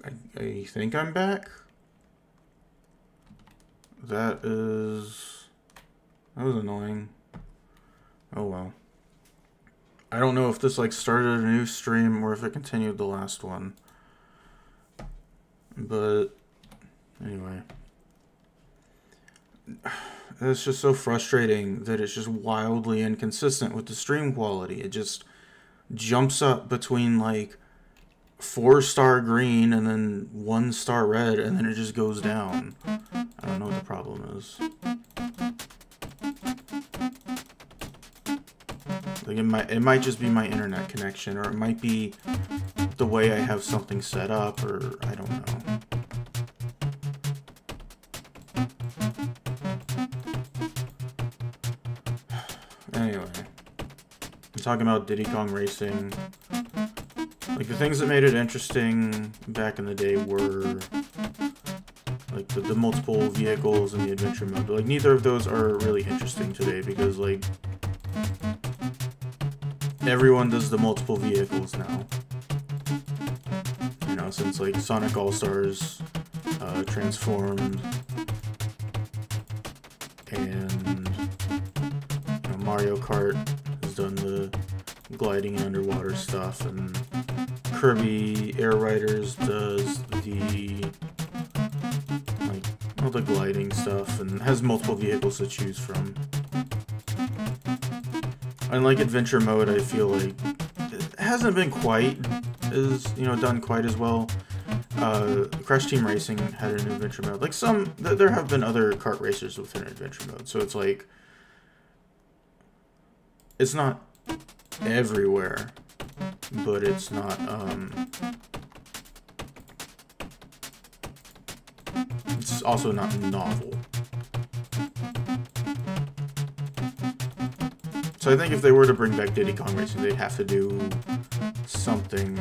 I think I'm back. That was annoying. Oh well. I don't know if this like started a new stream or if it continued the last one. But anyway. It's just so frustrating that it's just wildly inconsistent with the stream quality. It just jumps up between like 4-star green and then 1-star red, and then it just goes down. I don't know what the problem is. Like it might just be my internet connection, or it might be the way I have something set up, or I don't know. Anyway, I'm talking about Diddy Kong Racing. Like, the things that made it interesting back in the day were like the multiple vehicles and the adventure mode. But, like, neither of those are really interesting today because, like, everyone does the multiple vehicles now. You know, since, like, Sonic All-Stars transformed, and you know, Mario Kart has done the gliding and underwater stuff, and Kirby Air Riders does the like all the gliding stuff and has multiple vehicles to choose from. Unlike adventure mode, I feel like it hasn't been quite as, you know, done quite as well. Crash Team Racing had an adventure mode. Like there have been other kart racers with an adventure mode, so it's like it's not everywhere, but it's not it's also not novel. So I think if they were to bring back Diddy Kong Racing, they'd have to do something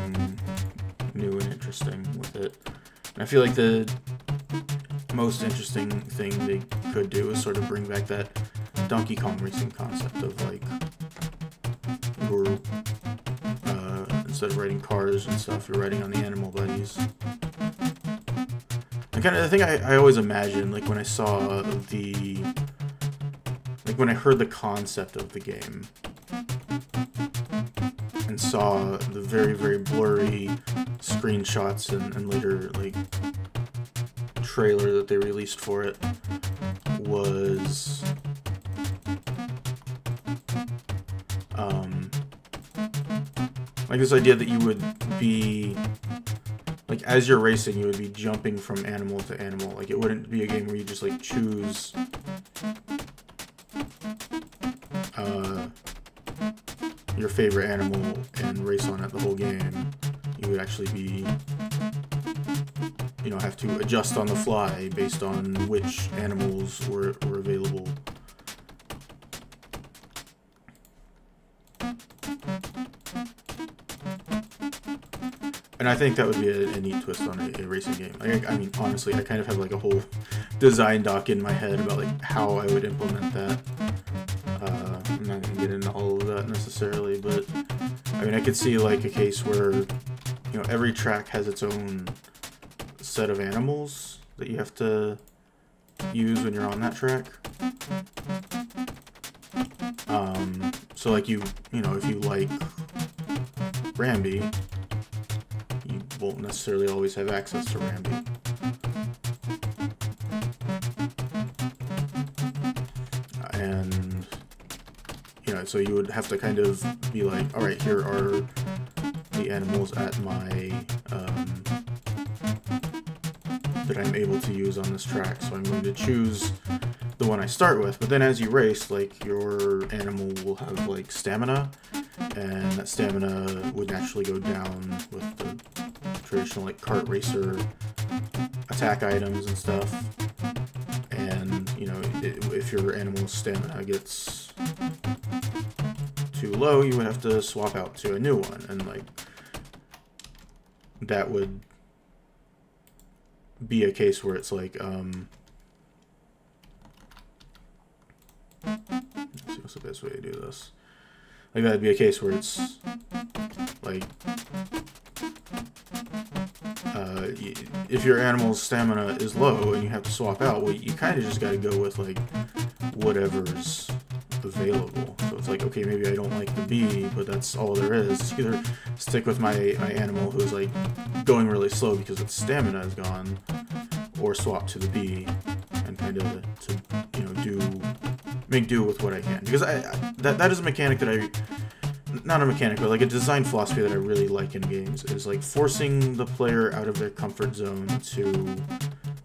new and interesting with it. And I feel like the most interesting thing they could do is sort of bring back that Donkey Kong Racing concept of like you're instead of riding cars and stuff, you're riding on the animal buddies. And kind of the thing I always imagined, like when I saw when I heard the concept of the game and saw the very, very blurry screenshots and later like trailer that they released for it, was like this idea that you would be like, as you're racing, you would be jumping from animal to animal. Like, it wouldn't be a game where you just like choose your favorite animal and race on it the whole game. You would actually be, you know, have to adjust on the fly based on which animals were available. And I think that would be a neat twist on a racing game. I mean, honestly, I kind of have like a whole design doc in my head about like how I would implement that. I'm not going to get into all of that necessarily, but I mean, I could see like a case where, you know, every track has its own set of animals that you have to use when you're on that track. So like you know, if you like Rambi, you won't necessarily always have access to Rambi. And, you know, so you would have to kind of be like, all right, here are the animals at my, that I'm able to use on this track. So I'm going to choose the one I start with. But then as you race, like, your animal will have, like, stamina. And that stamina would naturally go down with the traditional, like, kart racer attack items and stuff. And, you know, if your animal's stamina gets too low, you would have to swap out to a new one. And, like, that would be a case where it's like, let's see what's the best way to do this. Like, that'd be a case where it's, like, if your animal's stamina is low and you have to swap out, well, you kind of just got to go with like whatever's available. So it's like, okay, maybe I don't like the bee, but that's all there is. Either stick with my animal who's like going really slow because its stamina is gone, or swap to the bee and kind of make do with what I can. Because that is a mechanic that not a mechanic, but like a design philosophy that I really like in games, is like forcing the player out of their comfort zone to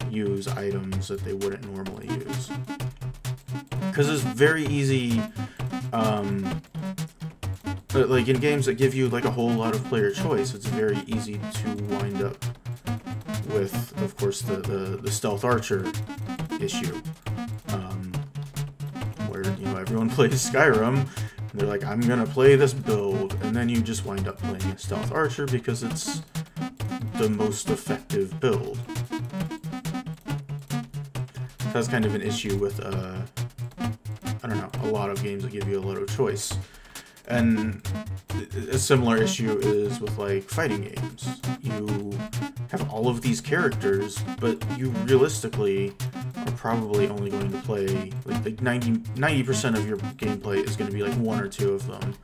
use items that they wouldn't normally use. Because it's very easy, like in games that give you like a whole lot of player choice, it's very easy to wind up with, of course, the stealth archer issue, where, you know, everyone plays Skyrim, and they're like, I'm gonna play this build, and then you just wind up playing a stealth archer because it's the most effective build. That's kind of an issue with, I don't know, a lot of games that give you a lot of choice. And a similar issue is with, like, fighting games. You have all of these characters, but you realistically are probably only going to play, like 90% of your gameplay is going to be, like, one or two of them.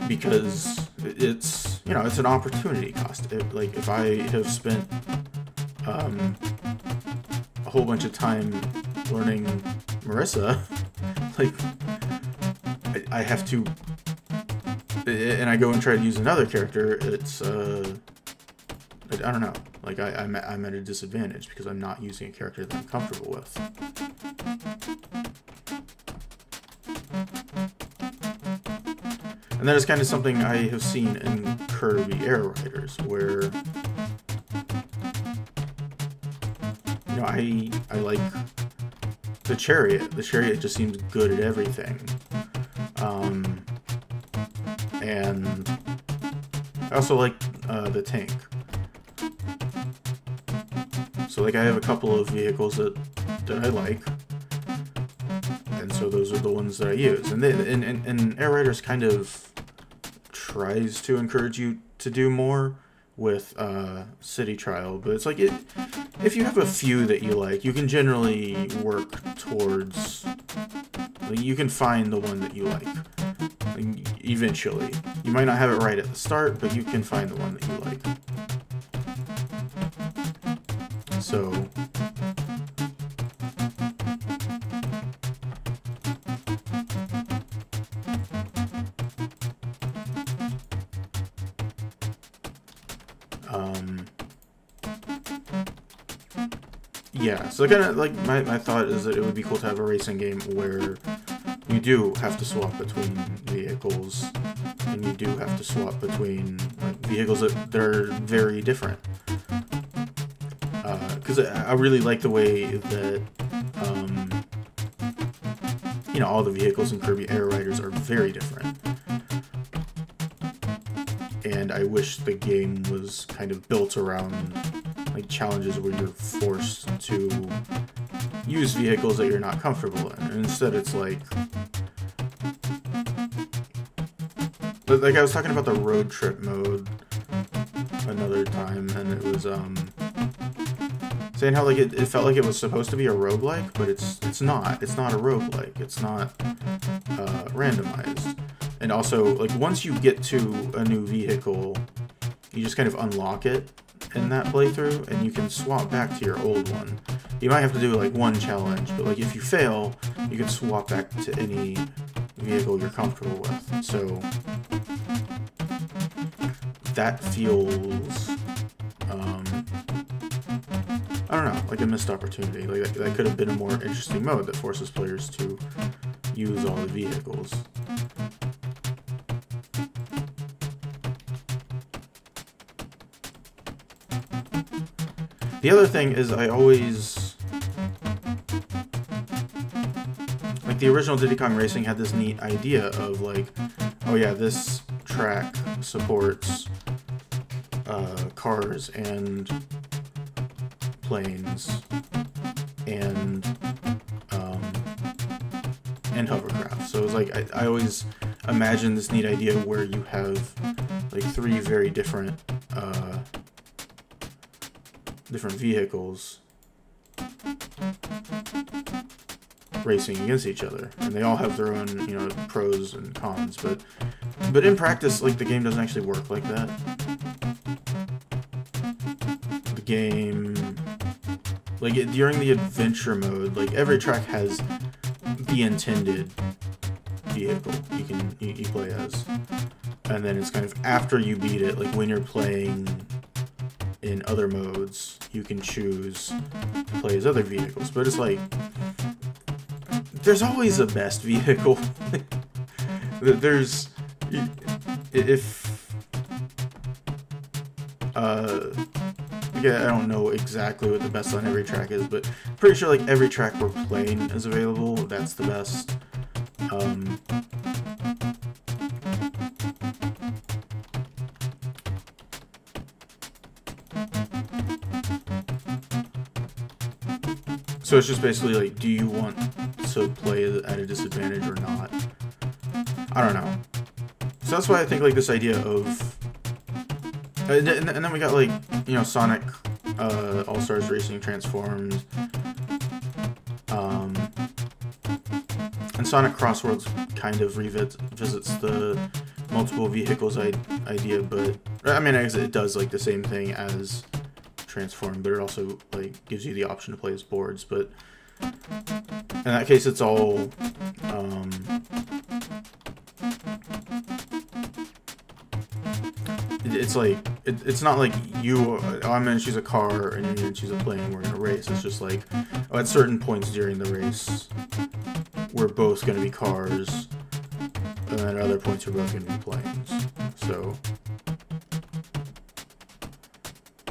Because it's, you know, it's an opportunity cost. Like, if I have spent a whole bunch of time learning Marisa, like, I have to, and I go and try to use another character, it's, I don't know, like, I'm at a disadvantage because I'm not using a character that I'm comfortable with. And that is kind of something I have seen in Kirby Air Riders, where, you know, I like the chariot. The chariot just seems good at everything. And I also like the tank. So, like, I have a couple of vehicles that I like, and so those are the ones that I use. And Air Riders kind of tries to encourage you to do more with City Trial, but it's like, if you have a few that you like, you can generally work towards, like, you can find the one that you like eventually. You might not have it right at the start, but you can find the one that you like. So, yeah, so kind of like my thought is that it would be cool to have a racing game where you do have to swap between vehicles, and you do have to swap between, like, vehicles that are very different. Because I really like the way that, you know, all the vehicles in Kirby Air Riders are very different. And I wish the game was kind of built around, like, challenges where you're forced to use vehicles that you're not comfortable in. And instead it's like I was talking about the road trip mode another time, and it was saying how, like, it felt like it was supposed to be a roguelike, but it's not. It's not a roguelike. It's not randomized. And also, like, once you get to a new vehicle, you just kind of unlock it in that playthrough, and you can swap back to your old one. You might have to do, like, one challenge, but, like, if you fail, you can swap back to any vehicle you're comfortable with. So that feels, I don't know, like a missed opportunity. Like, that could have been a more interesting mode that forces players to use all the vehicles. The other thing is, I always, like, the original Diddy Kong Racing had this neat idea of, like, oh yeah, this track supports cars and planes and hovercraft. So it was like, I always imagined this neat idea where you have, like, three very different different vehicles racing against each other, and they all have their own, you know, pros and cons, but in practice, like, the game doesn't actually work like that. The game, like, during the adventure mode, like, every track has the intended vehicle you play as, and then it's kind of after you beat it, like, when you're playing in other modes, you can choose to play as other vehicles, but it's like, there's always a best vehicle. There's, if, yeah, I don't know exactly what the best on every track is, but pretty sure, like, every track we're playing is available, that's the best. So it's just basically like, do you want to play at a disadvantage or not? I don't know. So that's why I think, like, this idea of... and then we got, like, you know, Sonic All-Stars Racing Transformed. And Sonic Crossworlds kind of revisits the multiple vehicles idea, but... I mean, I guess it does, like, the same thing as Transform, but it also, like, gives you the option to play as boards, but in that case it's all it's like it's not like I'm gonna choose a car and you're gonna choose a plane, we're gonna race. It's just like, at certain points during the race we're both gonna be cars, and then at other points we're both gonna be planes. So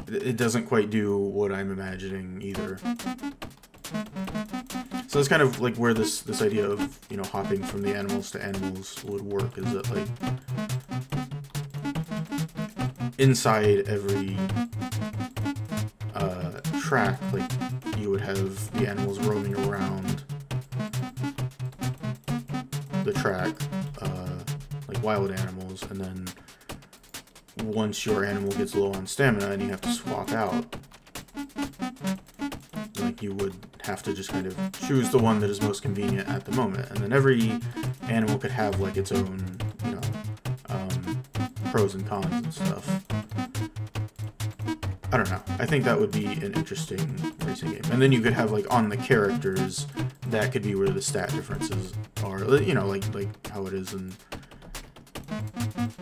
it doesn't quite do what I'm imagining either. So that's kind of like where this idea of, you know, hopping from the animals to animals would work, is that, like, inside every track, like, you would have the animals roaming around the track, like wild animals, and then once your animal gets low on stamina and you have to swap out, like, you would have to just kind of choose the one that is most convenient at the moment, and then every animal could have, like, its own, you know, pros and cons and stuff. I don't know. I think that would be an interesting racing game. And then you could have, like, on the characters, that could be where the stat differences are, you know, like how it is in...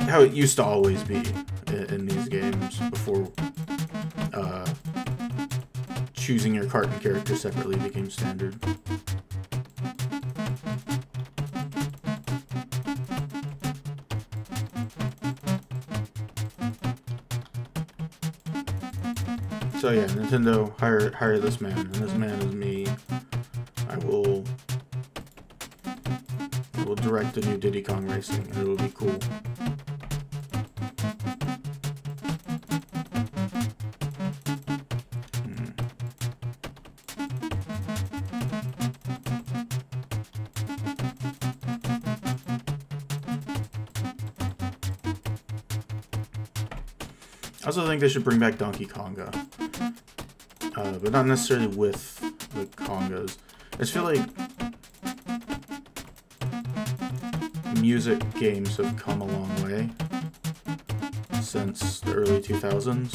how it used to always be in these games before choosing your cart and character separately became standard. So yeah, Nintendo, hire this man, and this man is me. I will direct the new Diddy Kong Racing, and it'll be cool. I also think they should bring back Donkey Konga, but not necessarily with the congas. I just feel like music games have come a long way since the early 2000s.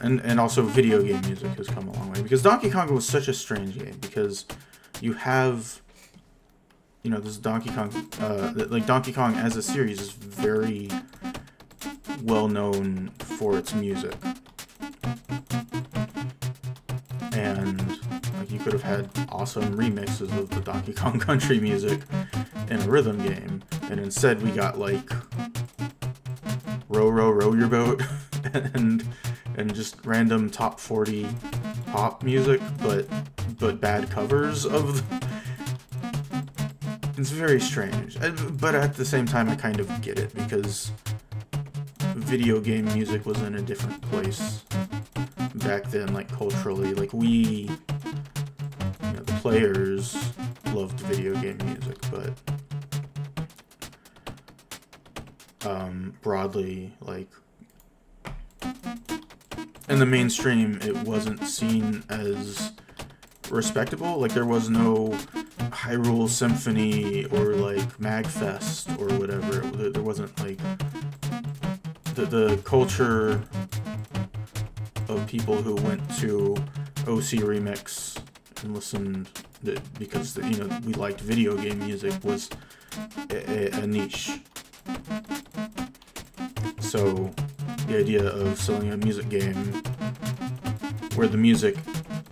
And also video game music has come a long way, because Donkey Konga was such a strange game, because you have, you know, this Donkey Kong, like, Donkey Kong as a series is very well known for its music. And, like, you could have had awesome remixes of the Donkey Kong Country music in a rhythm game, and instead we got, like, Row, Row, Row Your Boat, and just random top 40 pop music, but bad covers of it's very strange. But at the same time, I kind of get it, because video game music was in a different place back then, like, culturally. Like, we, you know, the players loved video game music, but broadly, like, in the mainstream, it wasn't seen as respectable. Like, there was no Hyrule Symphony or like Magfest or whatever. There wasn't like the culture of people who went to OC Remix and listened because we liked video game music was a niche. So the idea of selling a music game where the music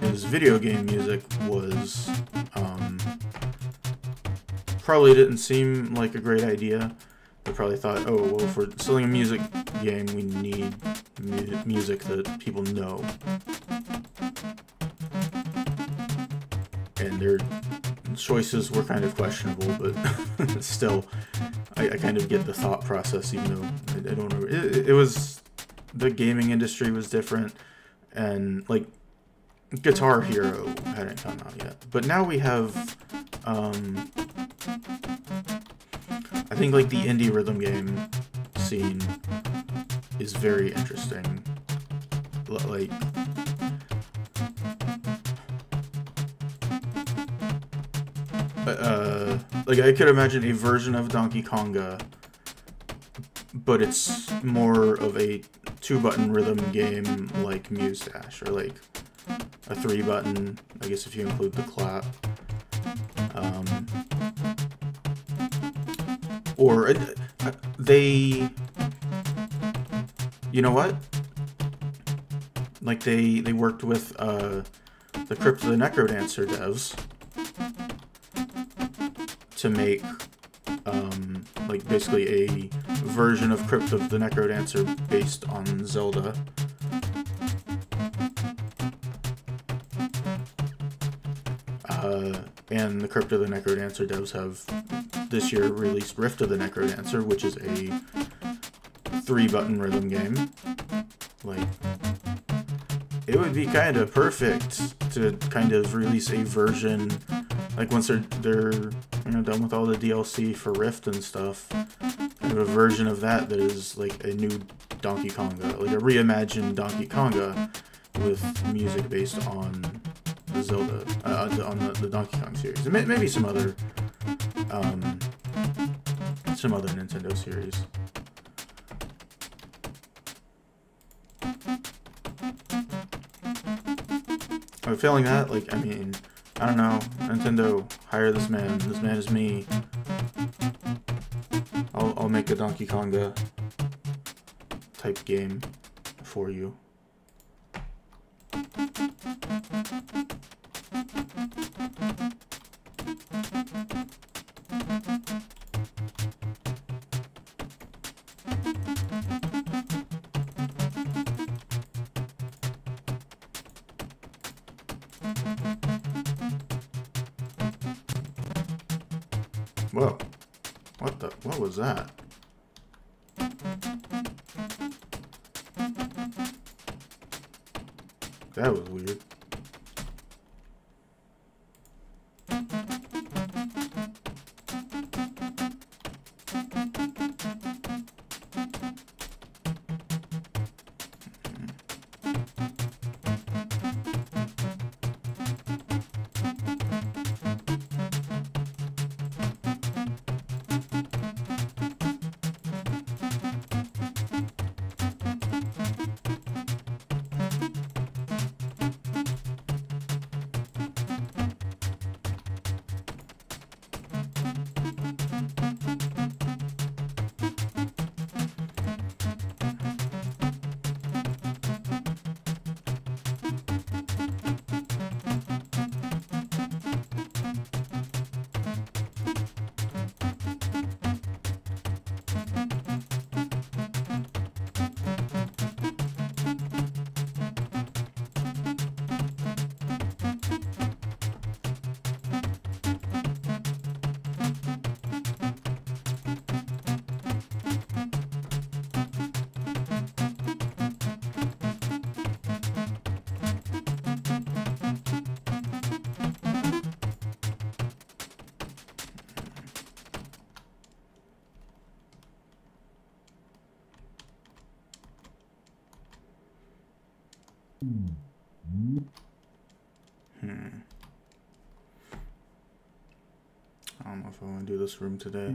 is video game music was probably didn't seem like a great idea. They probably thought, oh, well, if we're selling a music game, we need music that people know. And their choices were kind of questionable, but still, I kind of get the thought process, even though I don't know. It was, the gaming industry was different, and like Guitar Hero hadn't come out yet. But now we have, I think like the indie rhythm game scene is very interesting. Like, like I could imagine a version of Donkey Konga, but it's more of a 2-button rhythm game like Muse Dash, or like a 3-button, I guess if you include the clap. Or they, you know what? Like they worked with the Crypt of the Necrodancer devs to make like basically a version of Crypt of the Necrodancer based on Zelda. And the Crypt of the Necrodancer devs have this year released Rift of the Necrodancer, which is a 3-button rhythm game. Like, it would be kind of perfect to kind of release a version, like once they're done with all the DLC for Rift and stuff, kind of a version of that is like a new Donkey Konga, like a reimagined Donkey Konga with music based on the Zelda, on the Donkey Kong series, and maybe some other Nintendo series. I'm failing that, like, I mean, I don't know, Nintendo, hire this man is me. I'll make a Donkey Konga type game for you. Whoa. What was that? That was weird. I don't know if I want to do this room today.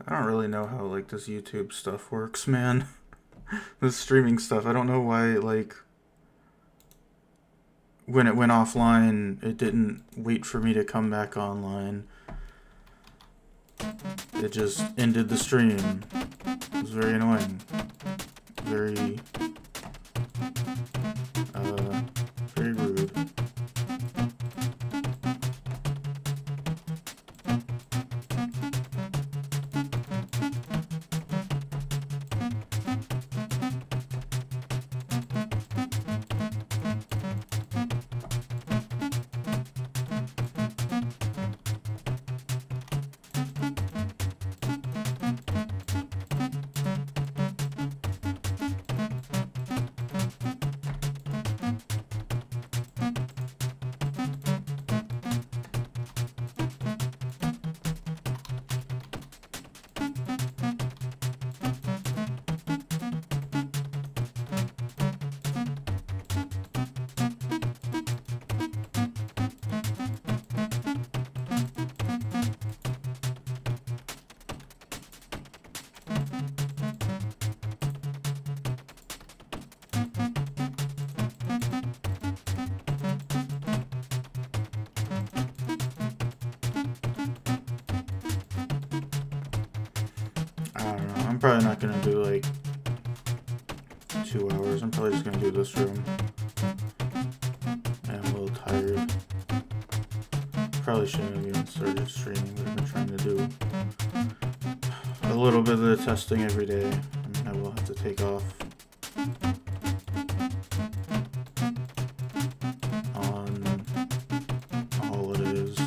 I don't really know how, like, this YouTube stuff works, man. This streaming stuff, I don't know why, like, when it went offline, it didn't wait for me to come back online. It just ended the stream. It was very annoying. Very, very rude. I'm probably not gonna do like 2 hours. I'm probably just gonna do this room. And I'm a little tired. Probably shouldn't have even started streaming, but I've been trying to do a little bit of the testing every day. I mean, I will have to take off on holidays.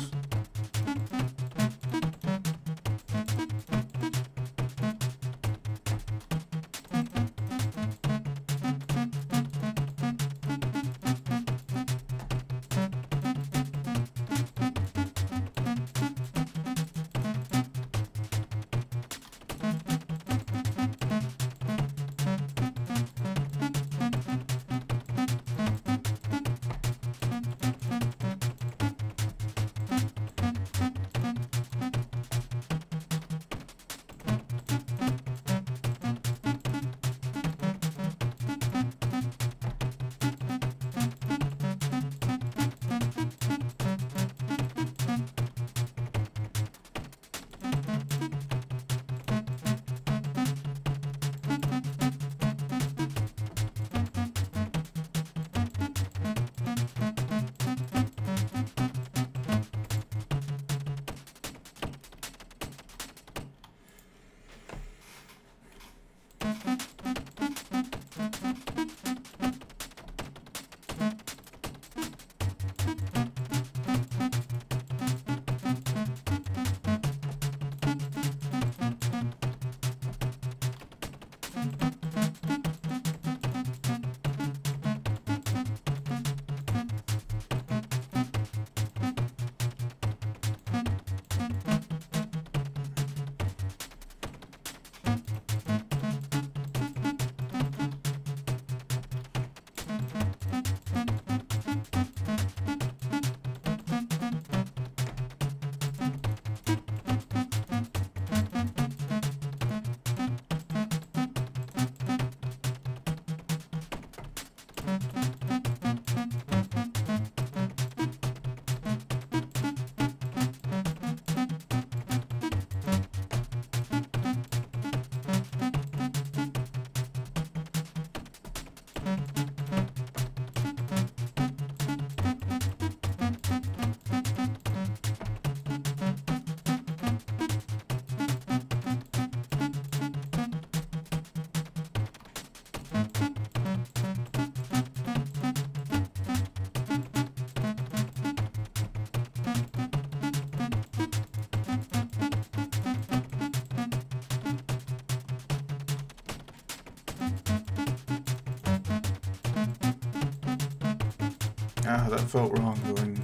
Ah, that felt wrong going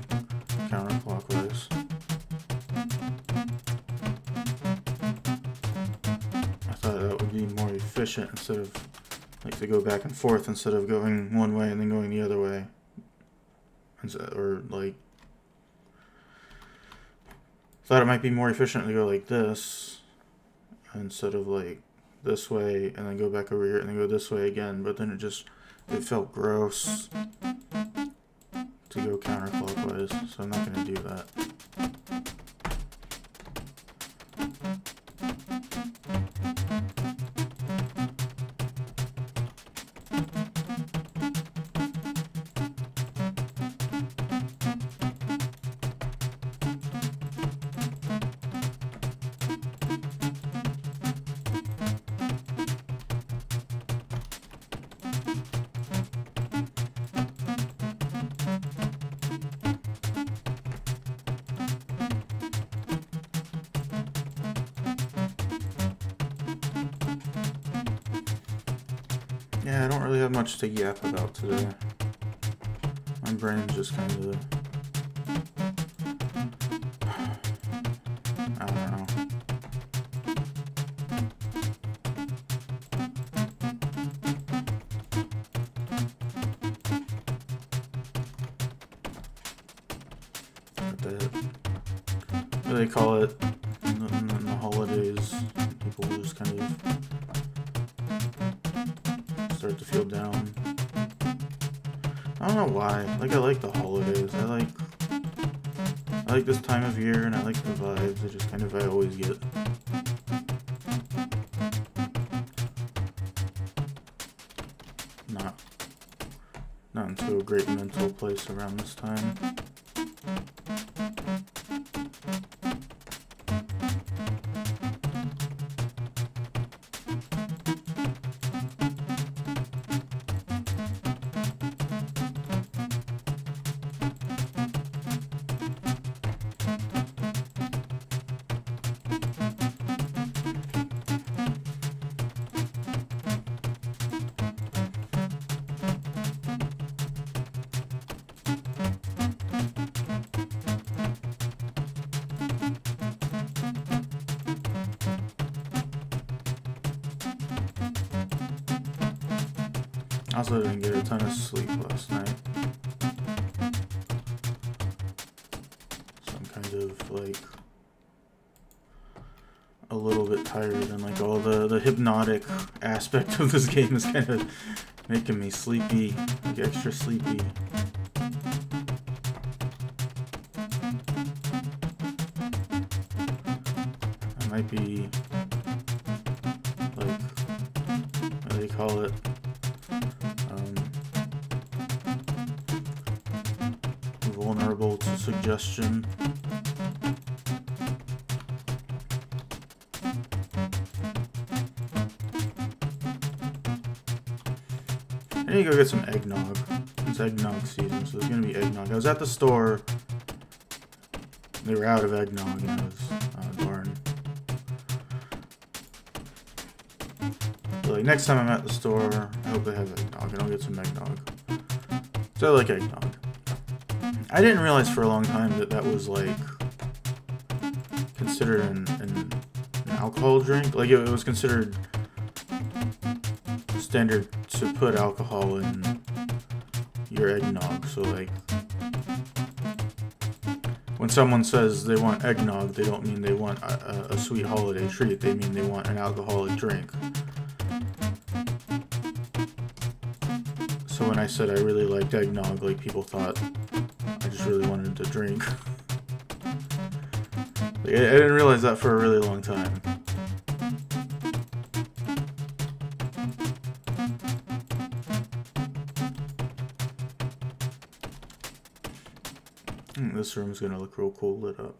counterclockwise. I thought that would be more efficient instead of, like, to go back and forth instead of going one way and then going the other way. Or, like, thought it might be more efficient to go like this instead of, like, this way and then go back over here and then go this way again, but then it felt gross to go counterclockwise, so I'm not going to do that. Yeah, I don't really have much to yap about today. My brain's just kind of... I don't know. What do they call it in the holidays? People just kind of start to feel down. I don't know why. Like, I like the holidays. I like this time of year, and I like the vibes. I just kind of, I always get. Not into a great mental place around this time. Also didn't get a ton of sleep last night. So I'm kind of like a little bit tired, and like all the hypnotic aspect of this game is kind of making me sleepy, like extra sleepy. I might be like, what do they call it? Vulnerable to suggestion. I need to go get some eggnog. It's eggnog season, so there's gonna be eggnog. I was at the store. They were out of eggnog, and I was, darn. But like, next time I'm at the store, I hope they have eggnog, and I'll get some eggnog. So I like eggnog. I didn't realize for a long time that that was, like, considered an alcohol drink. Like, it was considered standard to put alcohol in your eggnog. So, like, when someone says they want eggnog, they don't mean they want a sweet holiday treat. They mean they want an alcoholic drink. So when I said I really liked eggnog, like, people thought I just really wanted to drink. Like, I didn't realize that for a really long time. This room's gonna look real cool lit up.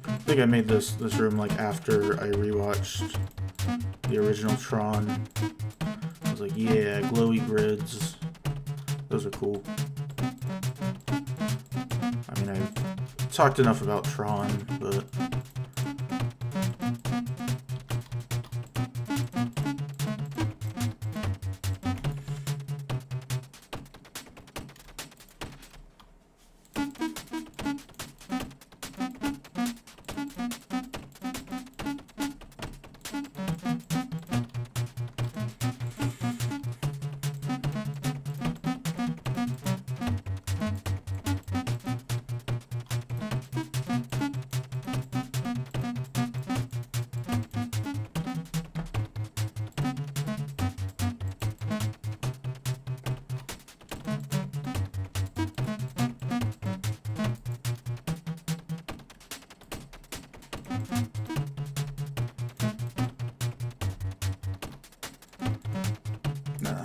I think I made this room like after I rewatched the original Tron. I was like, yeah, glowy grids. Those are cool. talked enough about Tron, but...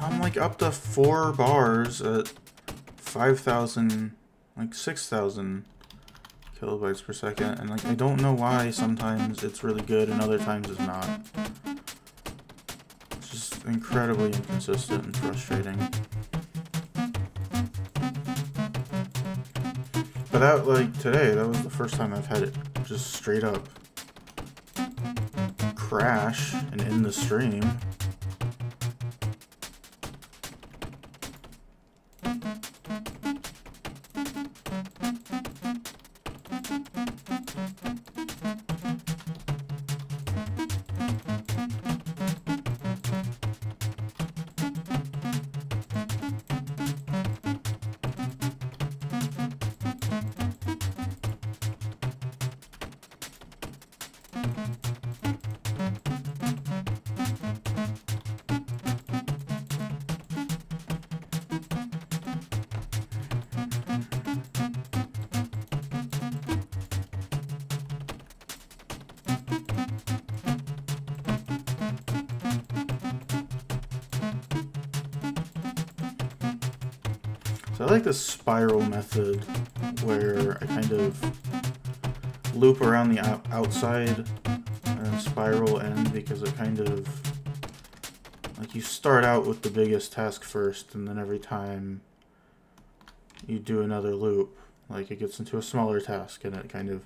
I'm like up to 4 bars at 5,000, like 6,000 kilobytes per second, and like I don't know why sometimes it's really good and other times it's not. It's just incredibly inconsistent and frustrating. But that, like today, that was the first time I've had it just straight up crash and end the stream. So I like the spiral method where I kind of loop around the outside and then spiral in, because it kind of, like, you start out with the biggest task first, and then every time you do another loop, like, it gets into a smaller task, and it kind of,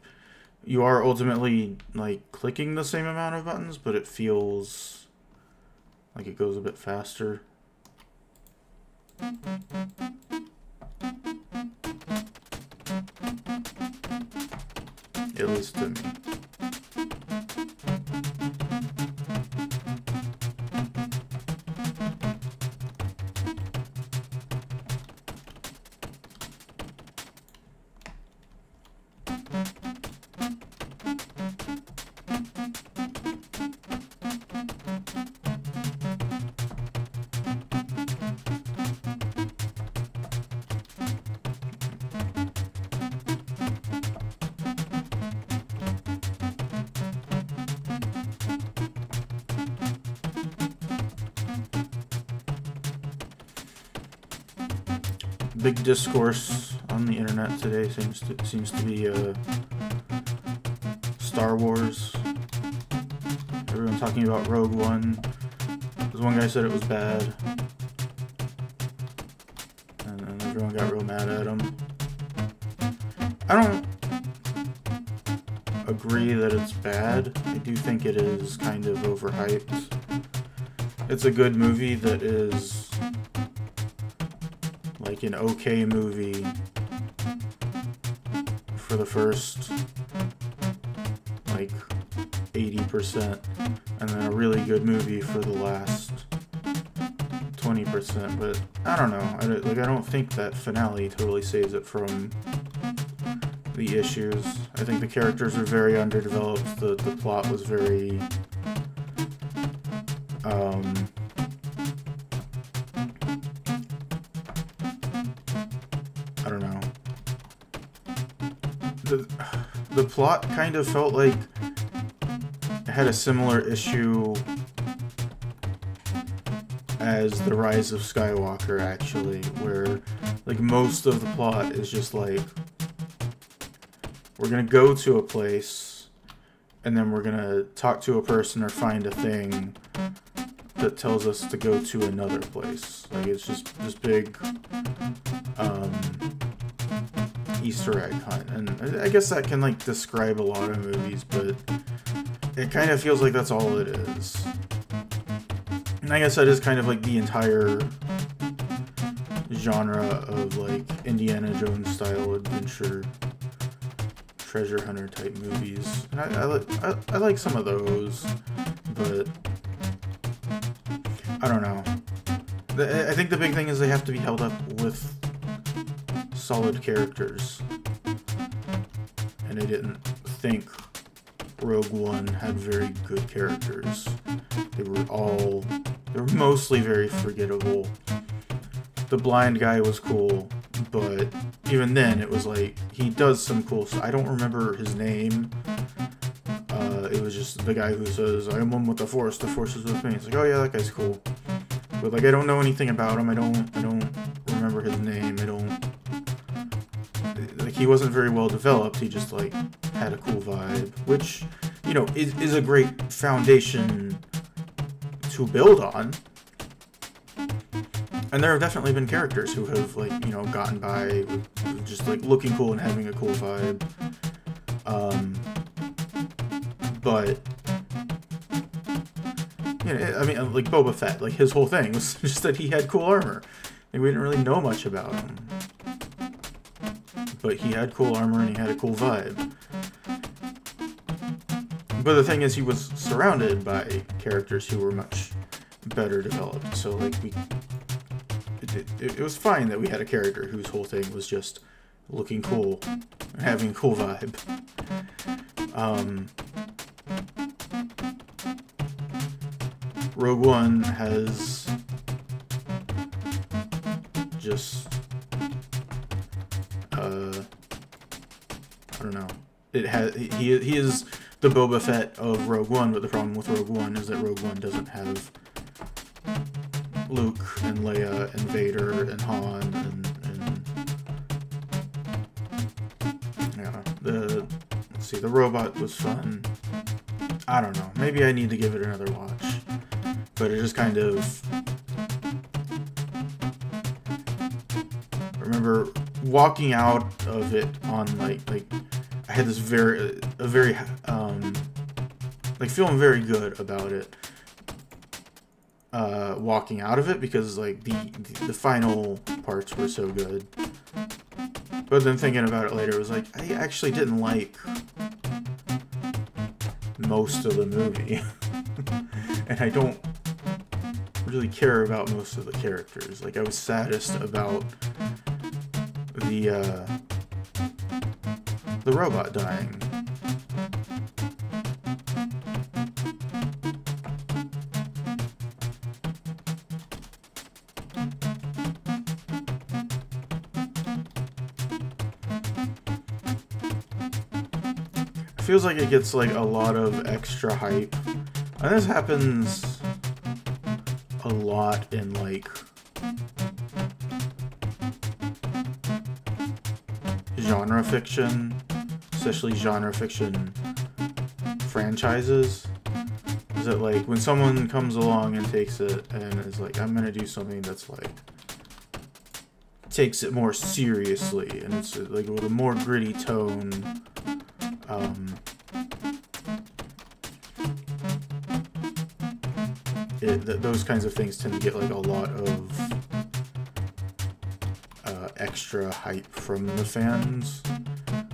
you are ultimately, like, clicking the same amount of buttons, but it feels like it goes a bit faster. At least to me. Big discourse on the internet today seems to be Star Wars. Everyone talking about Rogue One. Because one guy said it was bad, and then everyone got real mad at him. I don't agree that it's bad. I do think it is kind of overhyped. It's a good movie that is like an okay movie for the first like 80%, and then a really good movie for the last 20%. But I don't know. I don't think that finale totally saves it from the issues. I think the characters are very underdeveloped. The plot was very I don't know. The plot kind of felt like it had a similar issue as The Rise of Skywalker, actually, where like most of the plot is just like, we're gonna go to a place and then we're gonna talk to a person or find a thing that tells us to go to another place. Like, it's just this big Easter egg hunt, and I guess that can like describe a lot of movies, but it kind of feels like that's all it is. And I guess that is kind of like the entire genre of like Indiana Jones style adventure treasure hunter type movies. And I like some of those, but I don't know. I think the big thing is they have to be held up with solid characters, and I didn't think Rogue One had very good characters. They were mostly very forgettable. The blind guy was cool, but even then it was like, he does some cool stuff. I don't remember his name. It was just the guy who says, I am one with the Force is with me. It's like, oh yeah, that guy's cool. But like, I don't know anything about him. I don't remember his name. Like, he wasn't very well developed. He just like had a cool vibe, which, you know, is a great foundation to build on. And there have definitely been characters who have, like, you know, gotten by with just like looking cool and having a cool vibe. But you know, I mean, like Boba Fett, like his whole thing was just that he had cool armor. Like, we didn't really know much about him, but he had cool armor and he had a cool vibe. But the thing is, he was surrounded by characters who were much better developed. So like, it was fine that we had a character whose whole thing was just looking cool and having a cool vibe. Rogue One has just, I don't know. He is the Boba Fett of Rogue One, but the problem with Rogue One is that Rogue One doesn't have Luke and Leia and Vader and Han and yeah. Let's see, the robot was fun. I don't know. Maybe I need to give it another watch. But it just kind of, I remember walking out of it on like I had this very like feeling very good about it, walking out of it, because like the final parts were so good. But then thinking about it later, it was like, I actually didn't like most of the movie. And I don't really care about most of the characters. Like, I was saddest about the robot dying. Feels like it gets like a lot of extra hype, and this happens a lot in like genre fiction, especially genre fiction franchises. Is that like when someone comes along and takes it and is like, I'm gonna do something that's like takes it more seriously, and it's like with a more gritty tone. Those kinds of things tend to get like a lot of extra hype from the fans.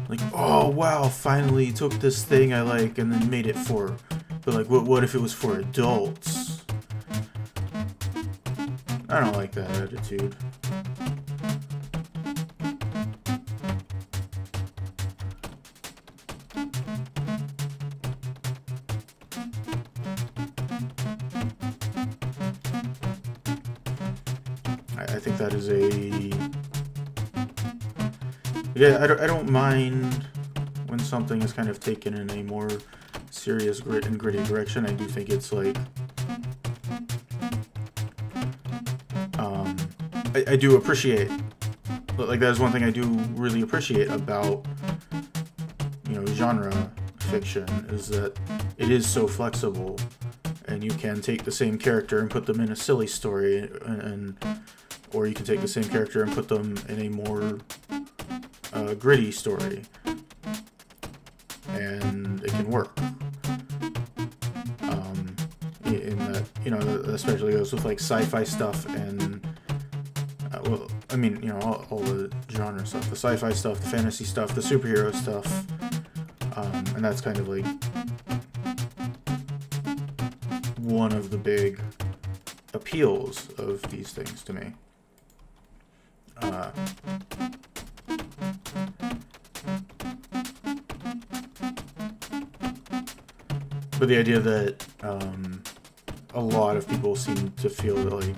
Like, oh wow, finally took this thing I like and then made it for, but like, what if it was for adults? I don't like that attitude. I think that is yeah, I don't mind when something is kind of taken in a more serious, grit and gritty direction. I do think it's like, I do appreciate, like, that is one thing I do really appreciate about, you know, genre fiction, is that it is so flexible, and you can take the same character and put them in a silly story, or you can take the same character and put them in a more gritty story, and it can work. In that, you know, especially goes with like sci-fi stuff and well, I mean, you know, all the genre stuff, the sci-fi stuff, the fantasy stuff, the superhero stuff, and that's kind of like one of the big appeals of these things to me. But the idea that a lot of people seem to feel that like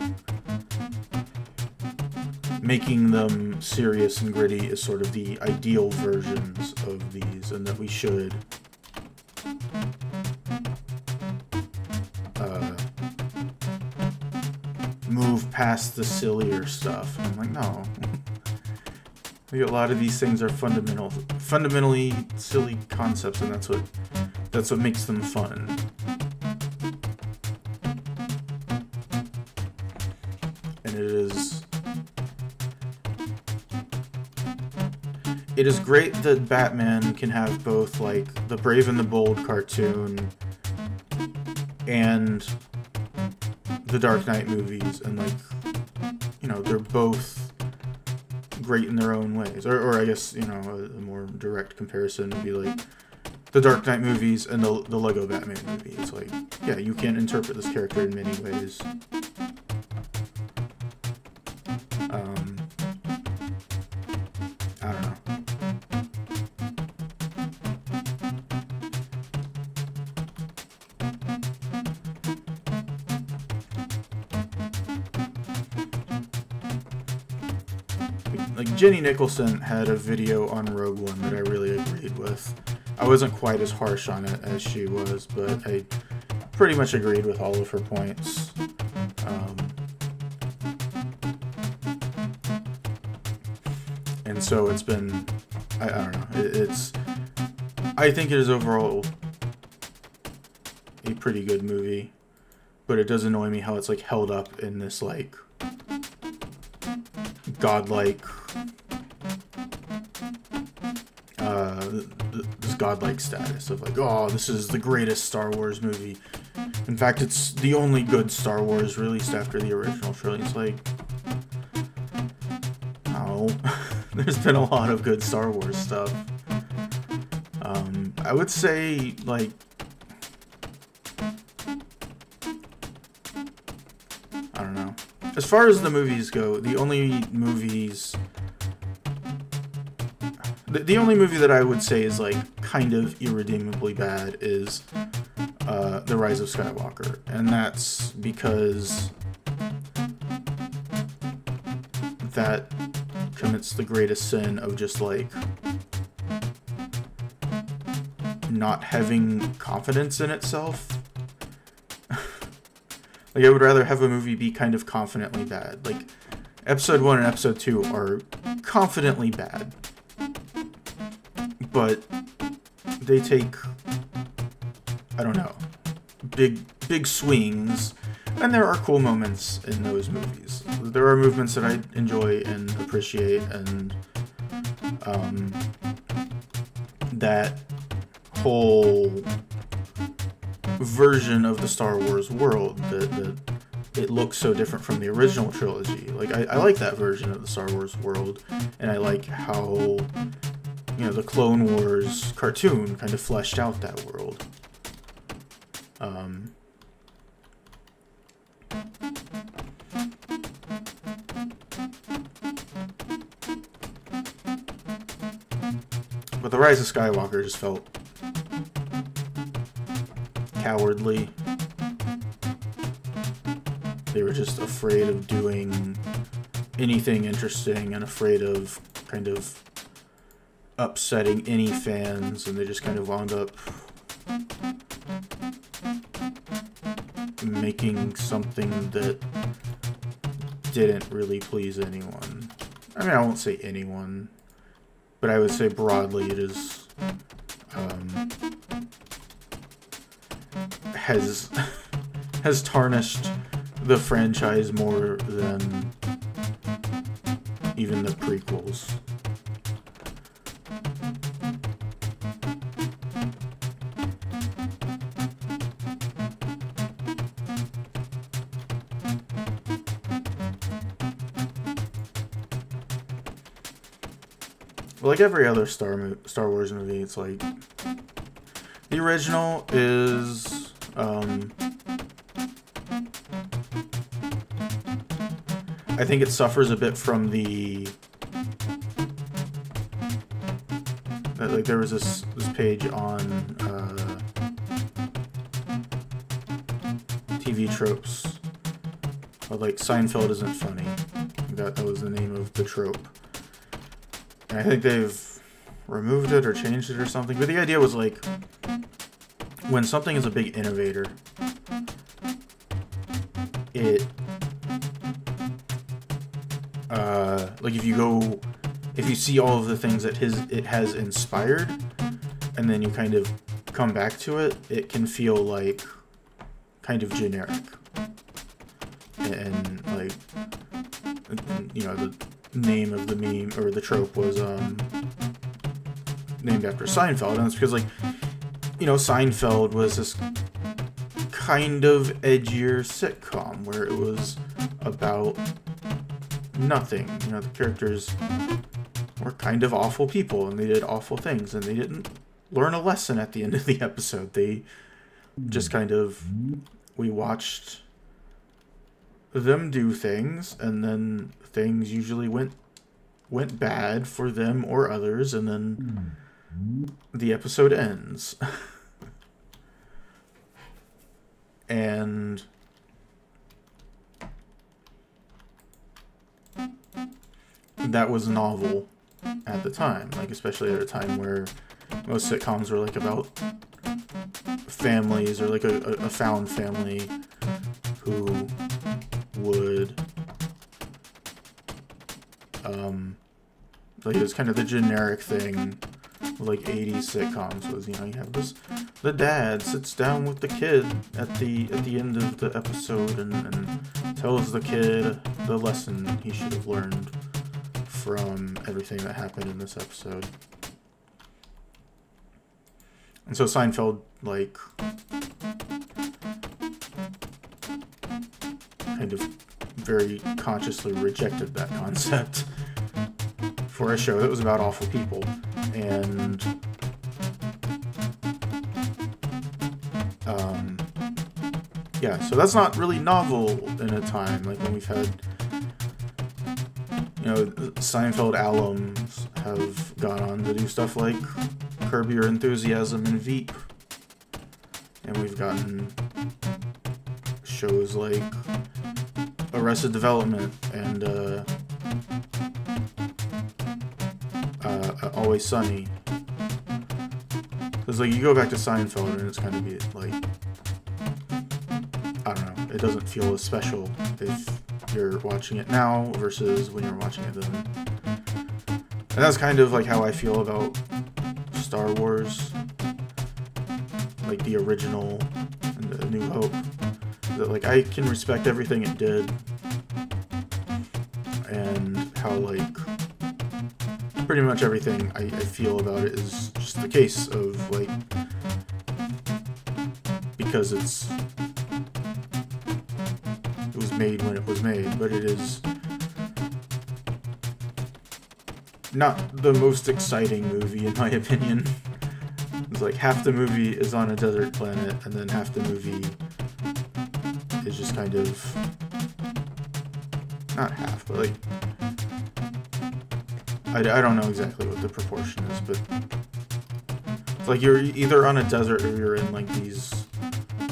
making them serious and gritty is sort of the ideal versions of these, and that we should move past the sillier stuff. And I'm like, no. Like, a lot of these things are fundamentally silly concepts, and that's what makes them fun. And it is great that Batman can have both like the Brave and the Bold cartoon and the Dark Knight movies, and like, you know, they're both great in their own ways. Or I guess, you know, a more direct comparison would be like the Dark Knight movies and the Lego Batman movie. It's like, yeah, you can interpret this character in many ways. I don't know. Like, Jenny Nicholson had a video on Rogue One that I really agreed with. I wasn't quite as harsh on it as she was, but I pretty much agreed with all of her points. And so it's been, I don't know, I think it is overall a pretty good movie, but it does annoy me how it's like held up in this like godlike this godlike status of like, oh, this is the greatest Star Wars movie. In fact, it's the only good Star Wars released after the original trilogy. It's like, oh, there's been a lot of good Star Wars stuff. I would say, like, I don't know. As far as the movies go, the only movie that I would say is like kind of irredeemably bad is The Rise of Skywalker, and that's because that commits the greatest sin of just like not having confidence in itself. Like, I would rather have a movie be kind of confidently bad. Like, Episode 1 and Episode 2 are confidently bad, but they take, I don't know, big swings, and there are cool moments in those movies. There are movements that I enjoy and appreciate, and that whole version of the Star Wars world that it looks so different from the original trilogy. Like, I like that version of the Star Wars world, and I like how, you know, the Clone Wars cartoon kind of fleshed out that world. But The Rise of Skywalker just felt cowardly. They were just afraid of doing anything interesting and afraid of kind of upsetting any fans, and they just kind of wound up making something that didn't really please anyone. I mean, I won't say anyone, but I would say broadly it is has tarnished the franchise more than even the prequels. like every other Star Wars movie, it's like the original is I think it suffers a bit from the like there was this page on TV tropes, but like Seinfeld isn't funny. That was the name of the trope. And I think they've removed it or changed it or something. But the idea was like, when something is a big innovator, it like if you see all of the things that it has inspired, and then you kind of come back to it, it can feel like kind of generic. And like, you know, the name of the meme or the trope was named after Seinfeld, and it's because, like, you know, Seinfeld was this kind of edgier sitcom where it was about nothing. You know, the characters were kind of awful people and they did awful things and they didn't learn a lesson at the end of the episode. They just kind of, we watched them do things, and then things usually went bad for them or others, and then the episode ends. And that was novel at the time, like especially at a time where most sitcoms were like about families, or like a found family who would like, it was kind of the generic thing with like 80s sitcoms was, you know, you have the dad sits down with the kid at the end of the episode and tells the kid the lesson he should have learned from everything that happened in this episode. And so Seinfeld, like, kind of very consciously rejected that concept for a show that was about awful people. And yeah, so that's not really novel in a time like when we've had, you know, Seinfeld alums have gone on to do stuff like Curb Your Enthusiasm and Veep, and we've gotten shows like Arrested Development and Always Sunny. Because, like, you go back to Seinfeld and it's kind of like, I don't know, it doesn't feel as special if you're watching it now versus when you're watching it then. And that's kind of like how I feel about Star Wars, like the original and A New Hope. That, like, I can respect everything it did, and how, like, pretty much everything I feel about it is just the case of, like, because it was made when it was made, but it is not the most exciting movie in my opinion. It's like half the movie is on a desert planet, and then half the movie is just kind of, not half, but like, I don't know exactly what the proportion is, but it's like you're either on a desert or you're in like these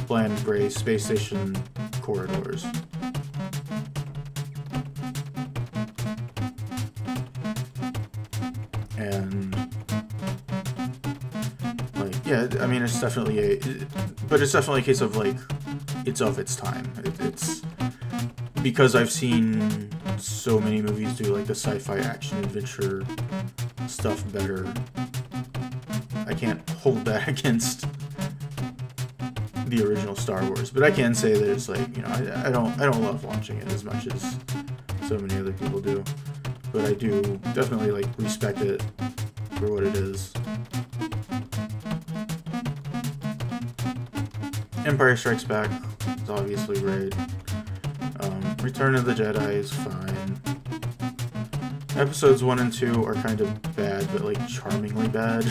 bland gray space station corridors. And like, yeah, I mean, it's definitely but it's definitely a case of like, it's of its time. It's because I've seen so many movies do like the sci-fi action adventure stuff better. I can't hold that against the original Star Wars, but I can say that it's like, you know, I don't love watching it as much as so many other people do, but I do definitely like respect it for what it is. Empire Strikes Back is obviously great. Return of the Jedi is fine. Episodes 1 and 2 are kind of bad, but like charmingly bad.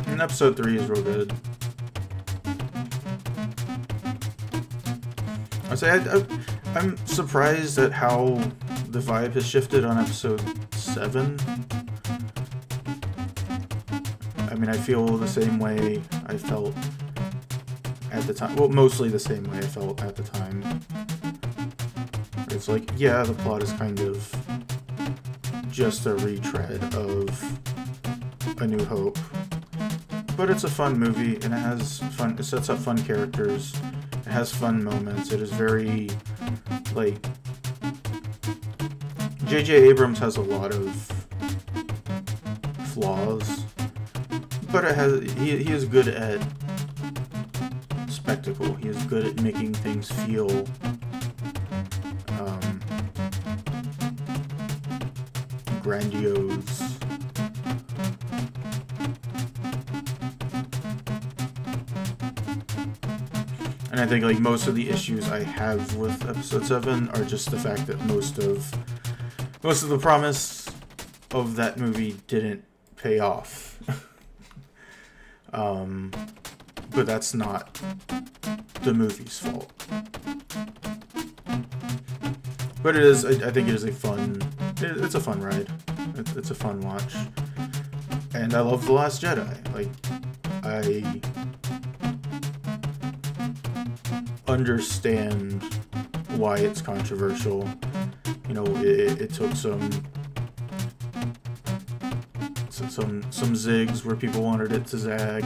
And episode 3 is real good. I'm surprised at how the vibe has shifted on episode 7. I mean, I feel the same way I felt at the time. Well, mostly the same way I felt at the time. It's like, yeah, the plot is kind of just a retread of A New Hope. But it's a fun movie, and it has fun. It sets up fun characters. It has fun moments. It is very, like, J.J. Abrams has a lot of flaws, but he is good at spectacle. He is good at making things feel grandiose. And I think like most of the issues I have with episode 7 are just the fact that most of the promise of that movie didn't pay off. But that's not the movie's fault. But it is, I think it is a fun, it's a fun ride. It's a fun watch. And I love The Last Jedi. Like, I understand why it's controversial. You know, it took some zigs where people wanted it to zag.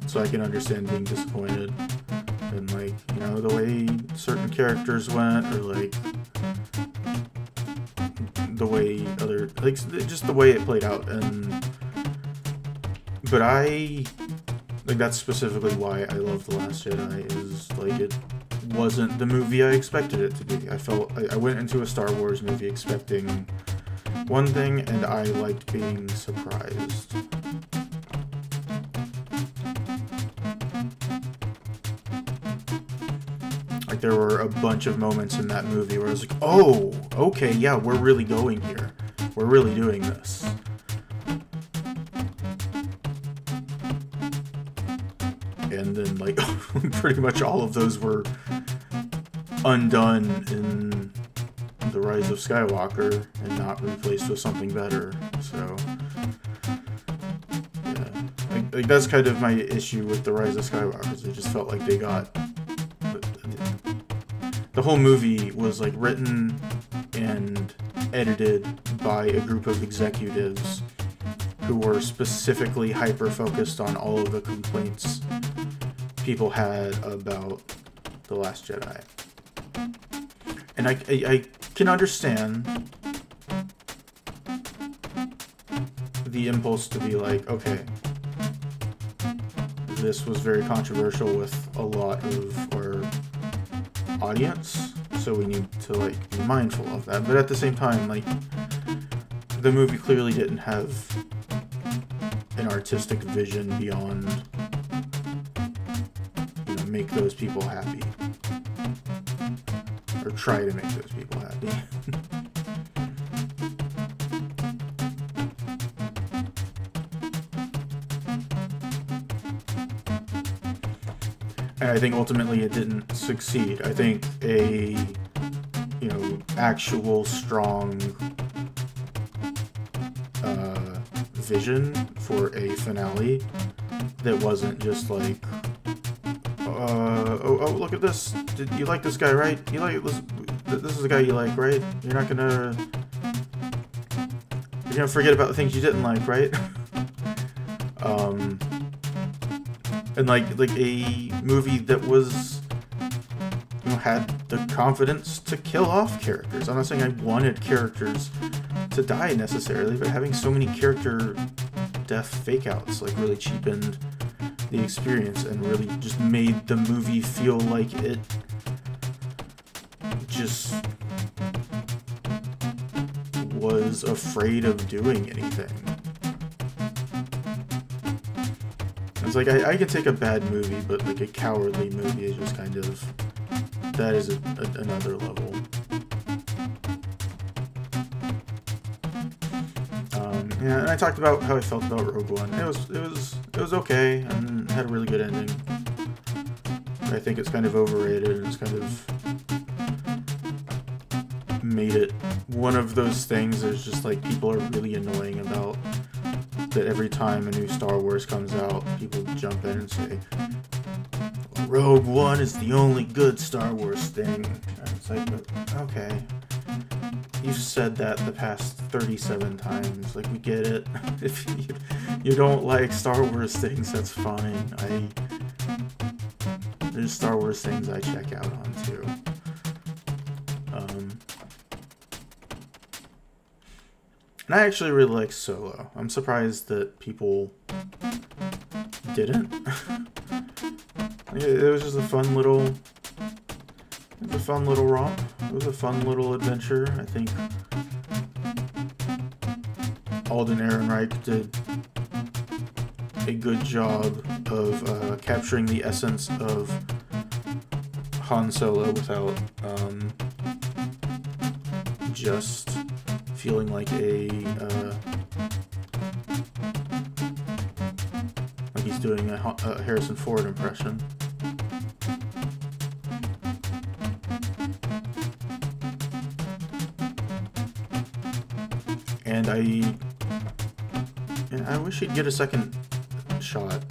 So I can understand being disappointed. And like, you know, the way certain characters went, or like the way other, like, just the way it played out. But like, that's specifically why I love The Last Jedi, is like, it wasn't the movie I expected it to be. I went into a Star Wars movie expecting one thing, and I liked being surprised. Like, there were a bunch of moments in that movie where I was like, oh, okay, yeah, we're really going here. We're really doing this. And then, like, pretty much all of those were undone in The Rise of Skywalker and not replaced with something better. So, yeah. Like that's kind of my issue with The Rise of Skywalker, is it just felt like they got... The whole movie was, like, written and edited by a group of executives who were specifically hyper-focused on all of the complaints people had about The Last Jedi. And I can understand the impulse to be like, okay, this was very controversial with a lot of our audience, so we need to, like, be mindful of that. But at the same time, like, the movie clearly didn't have an artistic vision beyond, you know, make those people happy, or try to make those people happy. And I think ultimately it didn't succeed. I think a, you know, actual strong vision for a finale that wasn't just like, oh, look at this. Did you like this guy, right? You like this? This is the guy you like, right? You're gonna forget about the things you didn't like, right? And like a movie that was, you know, had the confidence to kill off characters. I'm not saying I wanted characters to die necessarily, but having so many character death fake-outs, like, really cheapened the experience and really just made the movie feel like it just was afraid of doing anything. It's like, I can take a bad movie, but like a cowardly movie is just kind of, that is another level. Yeah, and I talked about how I felt about Rogue One. It was okay and had a really good ending. But I think it's kind of overrated, and it's kind of made it one of those things that's just like people are really annoying about. That every time a new Star Wars comes out, people jump in and say, Rogue One is the only good Star Wars thing. And it's like, okay. You've said that the past 37 times. Like, we get it. If you don't like Star Wars things, that's fine. There's Star Wars things I check out on, too. And I actually really like Solo. I'm surprised that people didn't. It was just a fun little... It was a fun little romp. It was a fun little adventure. I think Alden Ehrenreich did a good job of capturing the essence of Han Solo without just feeling like like he's doing a Harrison Ford impression. And I wish he'd get a second shot.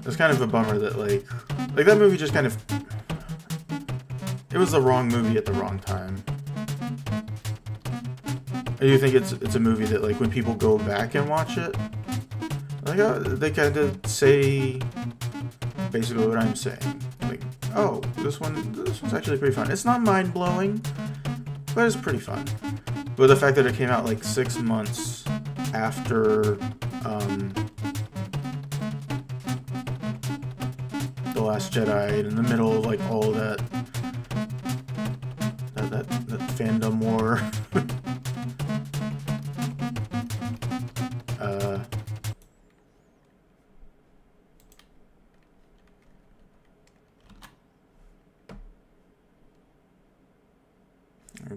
It's kind of a bummer that like that movie just kind of, it was the wrong movie at the wrong time. I do think it's a movie that like when people go back and watch it, like they kind of say basically what I'm saying. Like, oh, this one's actually pretty fun. It's not mind blowing, but it's pretty fun. But the fact that it came out like 6 months after The Last Jedi, and in the middle of like all of that fandom war.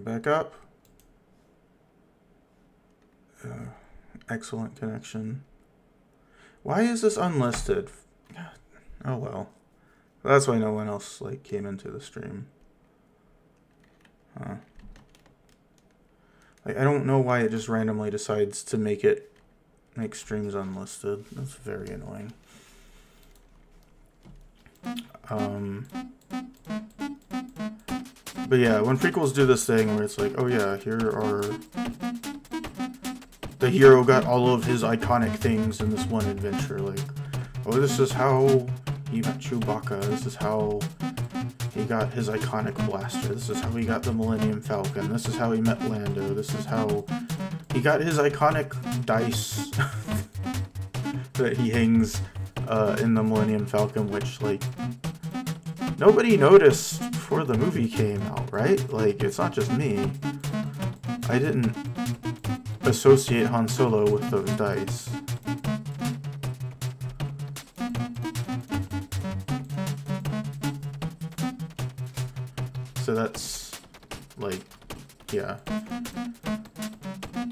Back up. Excellent connection. Why is this unlisted? God. Oh well. That's why no one else like came into the stream. Huh. Like, I don't know why it just randomly decides to make streams unlisted. That's very annoying. But yeah, when prequels do this thing where it's like, oh yeah, here are... The hero got all of his iconic things in this one adventure. Like, oh, this is how he met Chewbacca. This is how he got his iconic blaster. This is how he got the Millennium Falcon. This is how he met Lando. This is how he got his iconic dice that he hangs in the Millennium Falcon, which, like, nobody noticed before the movie came out, right? Like, it's not just me. I didn't associate Han Solo with those dice. So that's, like, yeah.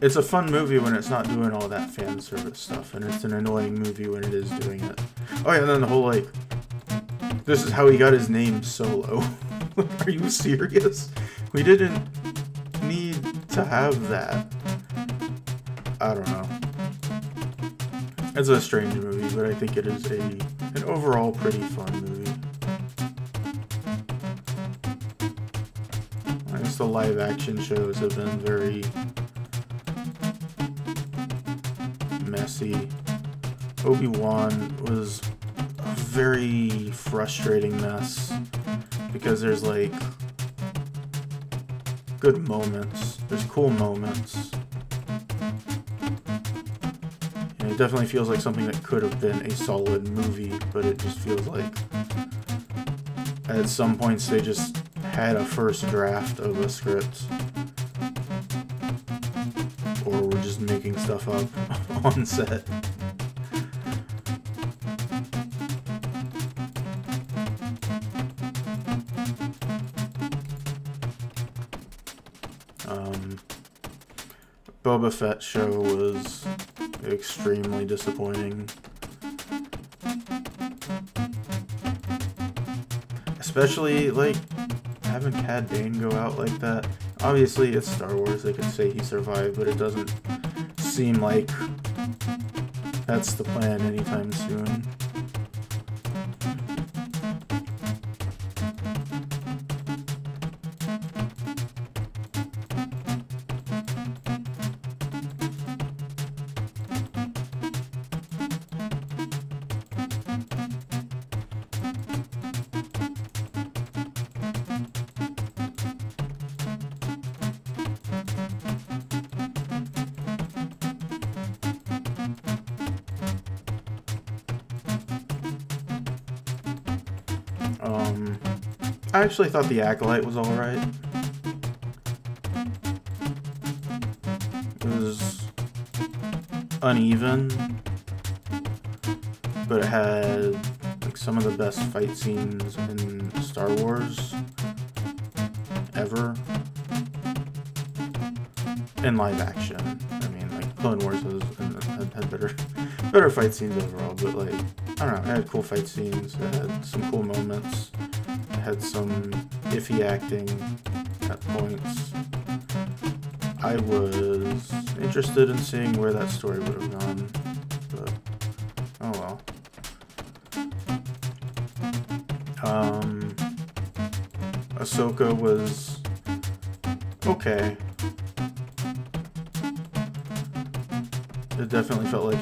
It's a fun movie when it's not doing all that fan service stuff, and it's an annoying movie when it is doing it. Oh yeah, and then the whole, like, this is how he got his name Solo. Are you serious? We didn't need to have that. I don't know. It's a strange movie, but I think it is an overall pretty fun movie. I guess the live action shows have been very messy. Obi-Wan was a very frustrating mess because there's like good moments, there's cool moments. And it definitely feels like something that could have been a solid movie, but it just feels like at some points they just had a first draft of a script, or we're just making stuff up on set. Boba Fett show was extremely disappointing. Especially, like, having Cad Bane go out like that. Obviously, it's Star Wars, they could say he survived, but it doesn't seem like that's the plan anytime soon. I actually thought the Acolyte was alright. It was uneven, but it had like some of the best fight scenes in Star Wars ever in live action. I mean, like Clone Wars had better fight scenes overall, but like I don't know, it had cool fight scenes. It had some cool moments. Had some iffy acting at points. I was interested in seeing where that story would have gone, but oh well. Ahsoka was okay. It definitely felt like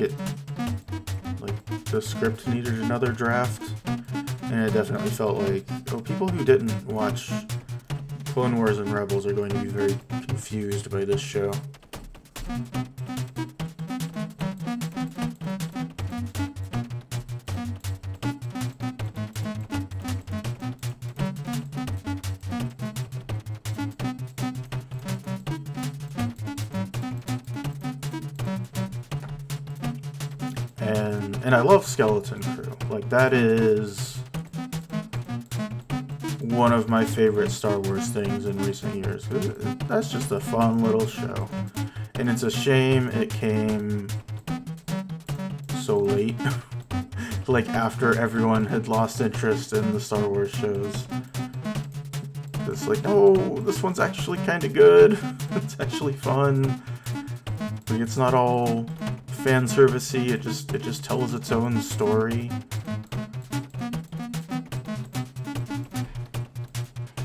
the script needed another draft. And it definitely felt like, oh, people who didn't watch Clone Wars and Rebels are going to be very confused by this show. And I love Skeleton Crew. Like, that is one of my favorite Star Wars things in recent years. That's just a fun little show. And it's a shame it came so late. Like after everyone had lost interest in the Star Wars shows. It's like, no, this one's actually kind of good. It's actually fun. Like, it's not all fan servicey. It just tells its own story.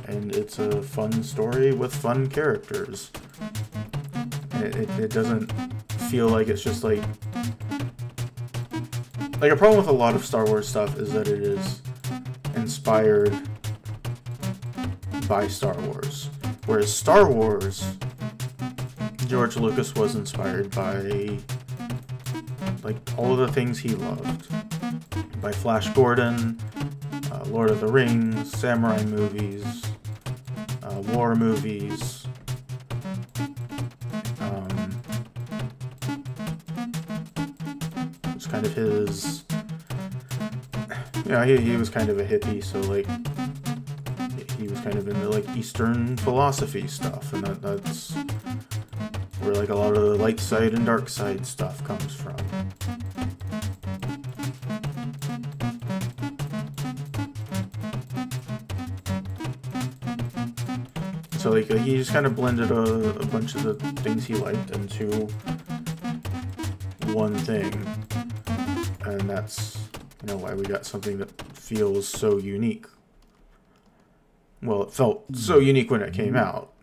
And it's a fun story with fun characters. It doesn't feel like it's just like a problem with a lot of Star Wars stuff is that it is inspired by Star Wars. Whereas Star Wars, George Lucas was inspired by like all of the things he loved. By Flash Gordon, Lord of the Rings, samurai movies, war movies. It's kind of his, you know, he was kind of a hippie, so like he was kind of into like Eastern philosophy stuff, and that's where like a lot of the light side and dark side stuff comes from. So like he just kind of blended a bunch of the things he liked into one thing, and that's, you know, why we got something that feels so unique. Well, it felt so unique when it came out.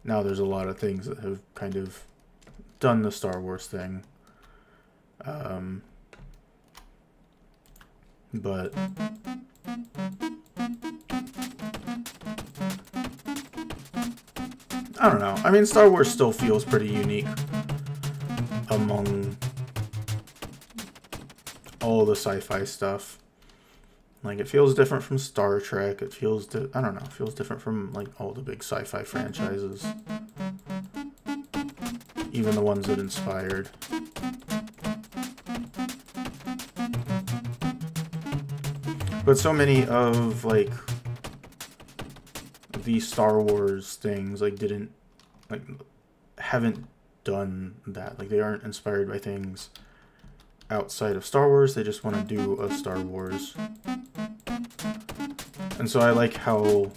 Now there's a lot of things that have kind of done the Star Wars thing. But I don't know. I mean, Star Wars still feels pretty unique among all the sci-fi stuff. Like, it feels different from Star Trek. It feels, I don't know, it feels different from, like, all the big sci-fi franchises. Even the ones that inspired. But so many of, like, the Star Wars things, like, haven't done that. Like, they aren't inspired by things outside of Star Wars. They just want to do a Star Wars. And so I like how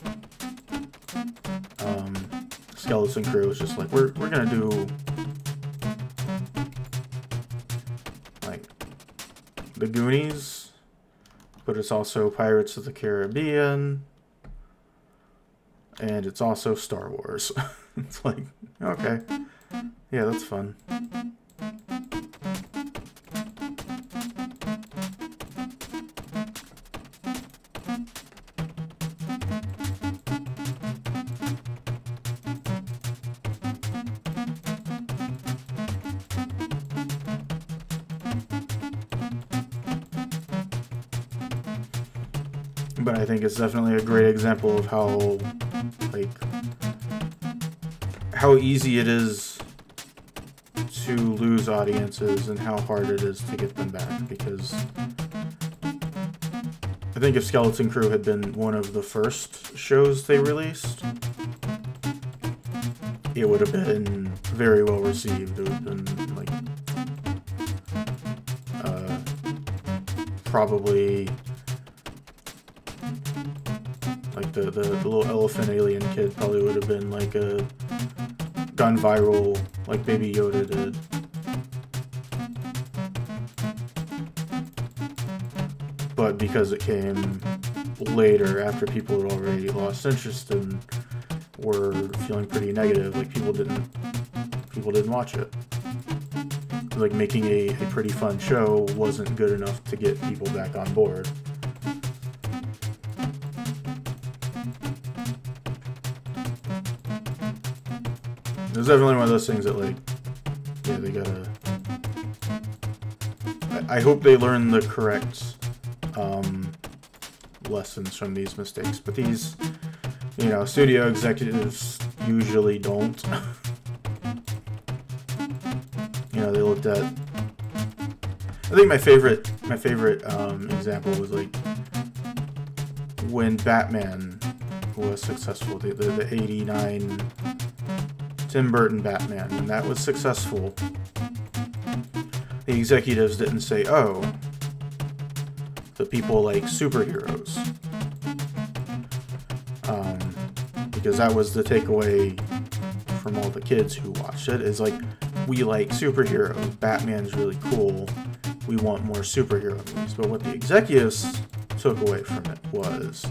Skeleton Crew is just like, we're gonna do like the Goonies, but it's also Pirates of the Caribbean, and it's also Star Wars. It's like, okay, yeah, that's fun. But I think it's definitely a great example of how, like, how easy it is to lose audiences and how hard it is to get them back. Because I think if Skeleton Crew had been one of the first shows they released, it would have been very well received. It would have been, like, probably... like the little elephant alien kid probably would have been like gone viral like Baby Yoda did. But because it came later, after people had already lost interest and were feeling pretty negative, like people didn't watch it. Like, making a pretty fun show wasn't good enough to get people back on board. It's definitely one of those things that, like, yeah, they gotta... I hope they learn the correct lessons from these mistakes. But these, you know, studio executives usually don't. You know, they looked at... I think my favorite example was, like, when Batman was successful, the 89... Tim Burton Batman, when that was successful, the executives didn't say, oh, the people like superheroes. Because that was the takeaway from all the kids who watched it, is like, we like superheroes, Batman's really cool, we want more superhero movies. But what the executives took away from it was,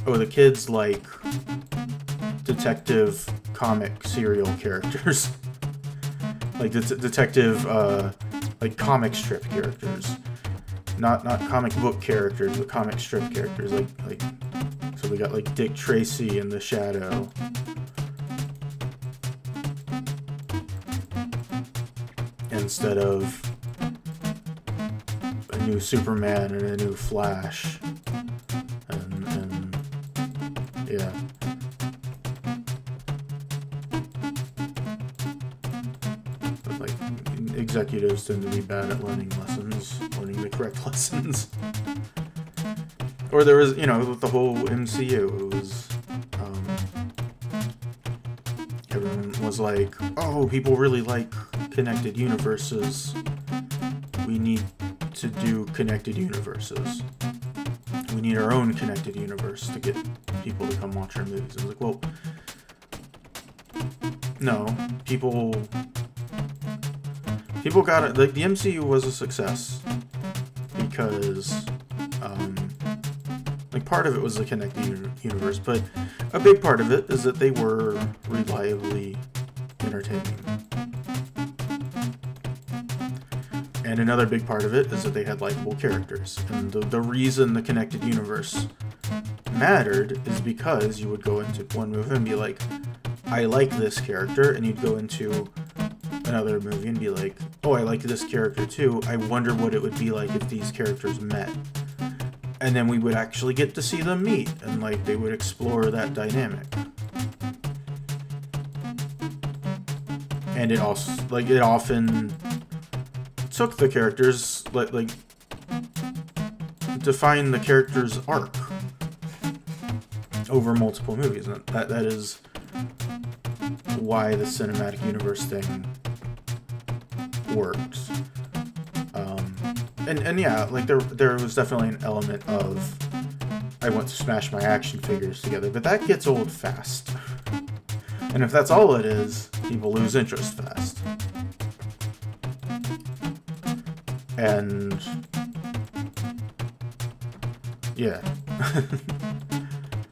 oh, the kids like detective comic serial characters. Like detective like comic strip characters. Not comic book characters, but comic strip characters. Like so we got like Dick Tracy in The Shadow. Instead of a new Superman and a new Flash. And yeah. Executives tend to be bad at learning the correct lessons. Or there was, you know, with the whole MCU, it was, everyone was like, oh, people really like connected universes. We need to do connected universes. We need our own connected universe to get people to come watch our movies. I was like, well, no, people got it. Like, the MCU was a success because, like, part of it was the connected universe, but a big part of it is that they were reliably entertaining. And another big part of it is that they had likable characters. And the reason the connected universe mattered is because you would go into one movie and be like, I like this character, and you'd go into another movie and be like, oh, I like this character too. I wonder what it would be like if these characters met. And then we would actually get to see them meet, and like they would explore that dynamic. And it also, like, it often took the characters, like define the character's arc over multiple movies. And that is why the cinematic universe thing works. And yeah, like there was definitely an element of I want to smash my action figures together, but that gets old fast. And if that's all it is, people lose interest fast. And yeah.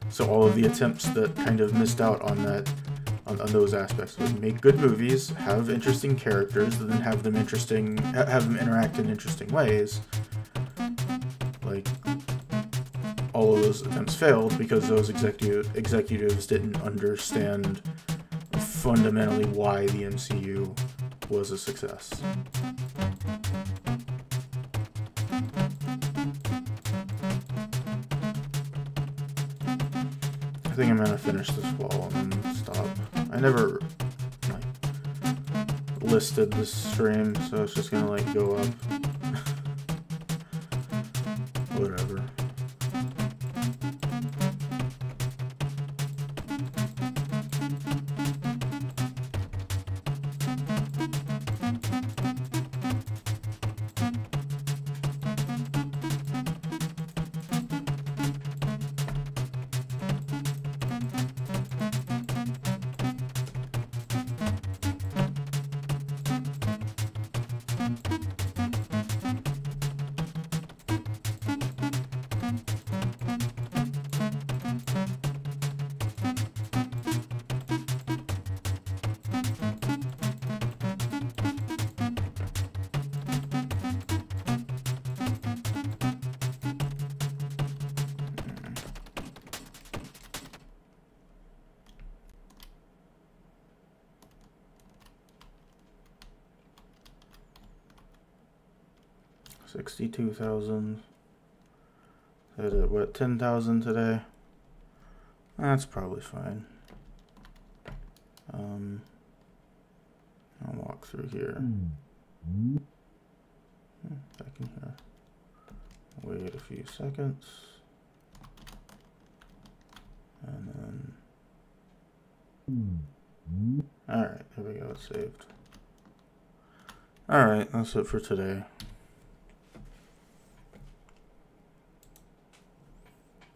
So all of the attempts that kind of missed out on that, on those aspects, would make good movies, have interesting characters, and then have them interact in interesting ways. Like, all of those attempts failed because those executives didn't understand fundamentally why the MCU was a success. I think I'm gonna finish this wall and then stop. I never like listed this stream, so it's just gonna like go up. Whatever. $62,000. Hit it, what, 10,000 today? That's probably fine. I'll walk through here. Back in here. Wait a few seconds. And then... Alright, there we go, it's saved. Alright, that's it for today.